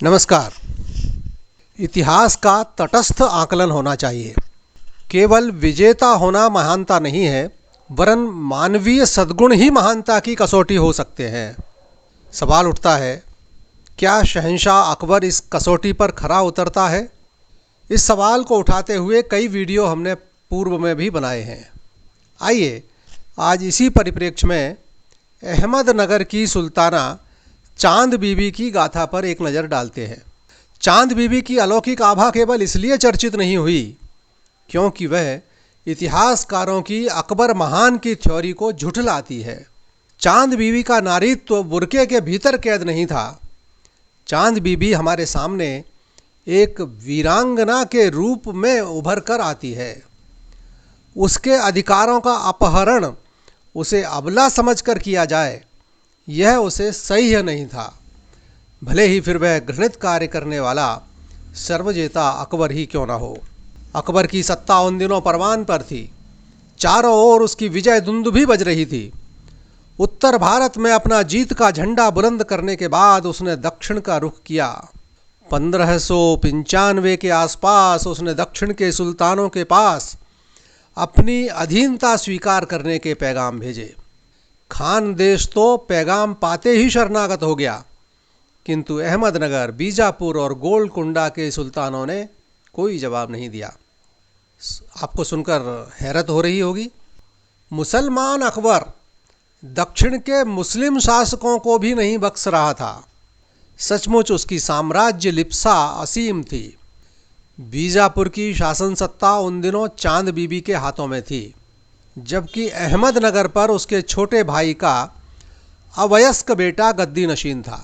नमस्कार। इतिहास का तटस्थ आकलन होना चाहिए। केवल विजेता होना महानता नहीं है, वरन मानवीय सद्गुण ही महानता की कसौटी हो सकते हैं। सवाल उठता है, क्या शहंशाह अकबर इस कसौटी पर खरा उतरता है? इस सवाल को उठाते हुए कई वीडियो हमने पूर्व में भी बनाए हैं। आइए आज इसी परिप्रेक्ष्य में अहमदनगर की सुल्ताना चांद बीबी की गाथा पर एक नज़र डालते हैं। चांद बीबी की अलौकिक आभा केवल इसलिए चर्चित नहीं हुई क्योंकि वह इतिहासकारों की अकबर महान की थ्योरी को झुठलाती है। चांद बीबी का नारीत्व बुर्के के भीतर कैद नहीं था। चांद बीबी हमारे सामने एक वीरांगना के रूप में उभर कर आती है। उसके अधिकारों का अपहरण उसे अबला समझकर किया जाए, यह उसे सह्य नहीं था, भले ही फिर वह घृणित कार्य करने वाला सर्वजेता अकबर ही क्यों न हो। अकबर की सत्ता उन दिनों परवान पर थी। चारों ओर उसकी विजय दुंदुभी बज रही थी। उत्तर भारत में अपना जीत का झंडा बुलंद करने के बाद उसने दक्षिण का रुख किया। 1595 के आसपास उसने दक्षिण के सुल्तानों के पास अपनी अधीनता स्वीकार करने के पैगाम भेजे। खान देश तो पैगाम पाते ही शरणागत हो गया, किंतु अहमदनगर, बीजापुर और गोलकुंडा के सुल्तानों ने कोई जवाब नहीं दिया। आपको सुनकर हैरत हो रही होगी। मुसलमान अकबर दक्षिण के मुस्लिम शासकों को भी नहीं बख्श रहा था। सचमुच उसकी साम्राज्य लिप्सा असीम थी। बीजापुर की शासन सत्ता उन दिनों चांद बीबी के हाथों में थी, जबकि अहमदनगर पर उसके छोटे भाई का अवयस्क बेटा गद्दी नशीन था।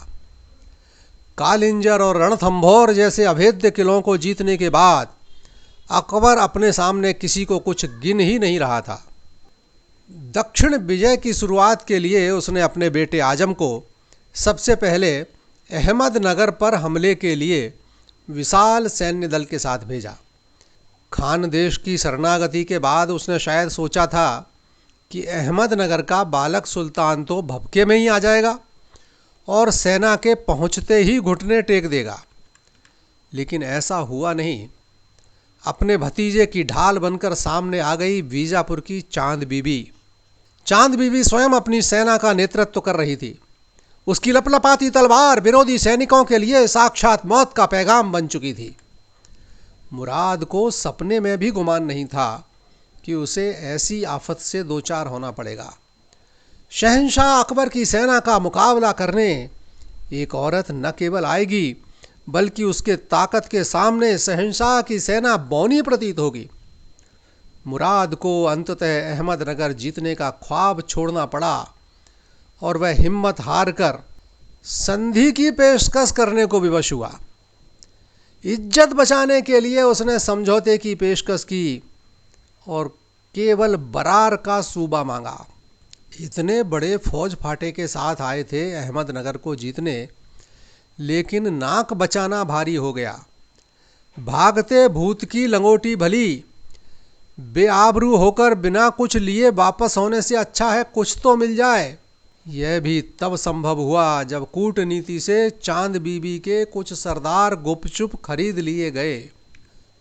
कालिंजर और रणथंभौर जैसे अभेद्य किलों को जीतने के बाद अकबर अपने सामने किसी को कुछ गिन ही नहीं रहा था। दक्षिण विजय की शुरुआत के लिए उसने अपने बेटे आजम को सबसे पहले अहमदनगर पर हमले के लिए विशाल सैन्य दल के साथ भेजा। खान देश की शरणागति के बाद उसने शायद सोचा था कि अहमदनगर का बालक सुल्तान तो भपके में ही आ जाएगा और सेना के पहुंचते ही घुटने टेक देगा, लेकिन ऐसा हुआ नहीं। अपने भतीजे की ढाल बनकर सामने आ गई बीजापुर की चांद बीबी। चांद बीबी स्वयं अपनी सेना का नेतृत्व कर रही थी। उसकी लपलपाती तलवार विरोधी सैनिकों के लिए साक्षात मौत का पैगाम बन चुकी थी। मुराद को सपने में भी गुमान नहीं था कि उसे ऐसी आफत से दो चार होना पड़ेगा। शहंशाह अकबर की सेना का मुकाबला करने एक औरत न केवल आएगी, बल्कि उसके ताकत के सामने शहंशाह की सेना बौनी प्रतीत होगी। मुराद को अंततः अहमदनगर जीतने का ख्वाब छोड़ना पड़ा और वह हिम्मत हारकर संधि की पेशकश करने को विवश हुआ। इज्जत बचाने के लिए उसने समझौते की पेशकश की और केवल बरार का सूबा मांगा। इतने बड़े फौज फाटे के साथ आए थे अहमदनगर को जीतने, लेकिन नाक बचाना भारी हो गया। भागते भूत की लंगोटी भली, बेआबरू होकर बिना कुछ लिए वापस होने से अच्छा है कुछ तो मिल जाए। यह भी तब संभव हुआ जब कूटनीति से चांद बीबी के कुछ सरदार गुपचुप खरीद लिए गए।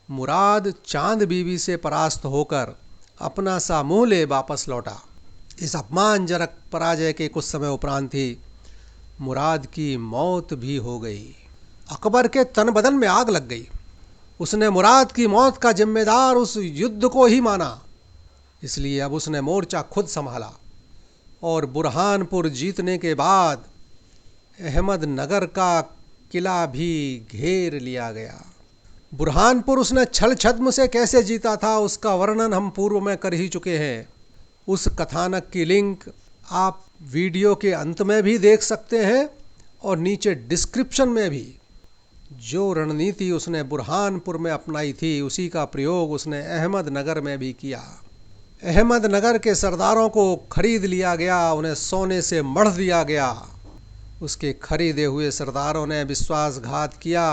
मुराद चांद बीबी से परास्त होकर अपना सा मुंह ले वापस लौटा। इस अपमानजनक पराजय के कुछ समय उपरांत ही मुराद की मौत भी हो गई। अकबर के तन बदन में आग लग गई। उसने मुराद की मौत का जिम्मेदार उस युद्ध को ही माना। इसलिए अब उसने मोर्चा खुद संभाला और बुरहानपुर जीतने के बाद अहमदनगर का किला भी घेर लिया गया। बुरहानपुर उसने छल छद्म से कैसे जीता था, उसका वर्णन हम पूर्व में कर ही चुके हैं। उस कथानक की लिंक आप वीडियो के अंत में भी देख सकते हैं और नीचे डिस्क्रिप्शन में भी। जो रणनीति उसने बुरहानपुर में अपनाई थी, उसी का प्रयोग उसने अहमदनगर में भी किया। अहमदनगर के सरदारों को खरीद लिया गया, उन्हें सोने से मढ़ दिया गया। उसके खरीदे हुए सरदारों ने विश्वासघात किया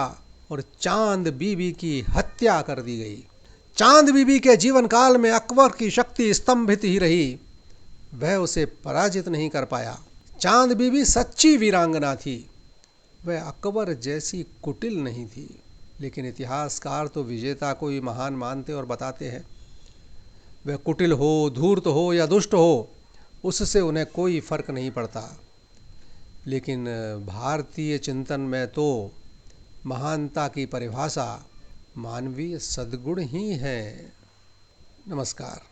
और चांद बीबी की हत्या कर दी गई। चांद बीबी के जीवन काल में अकबर की शक्ति स्तंभित ही रही, वह उसे पराजित नहीं कर पाया। चांद बीबी सच्ची वीरांगना थी। वह अकबर जैसी कुटिल नहीं थी, लेकिन इतिहासकार तो विजेता को ही महान मानते और बताते हैं। वह कुटिल हो, धूर्त हो या दुष्ट हो, उससे उन्हें कोई फर्क नहीं पड़ता। लेकिन भारतीय चिंतन में तो महानता की परिभाषा मानवीय सद्गुण ही है। नमस्कार।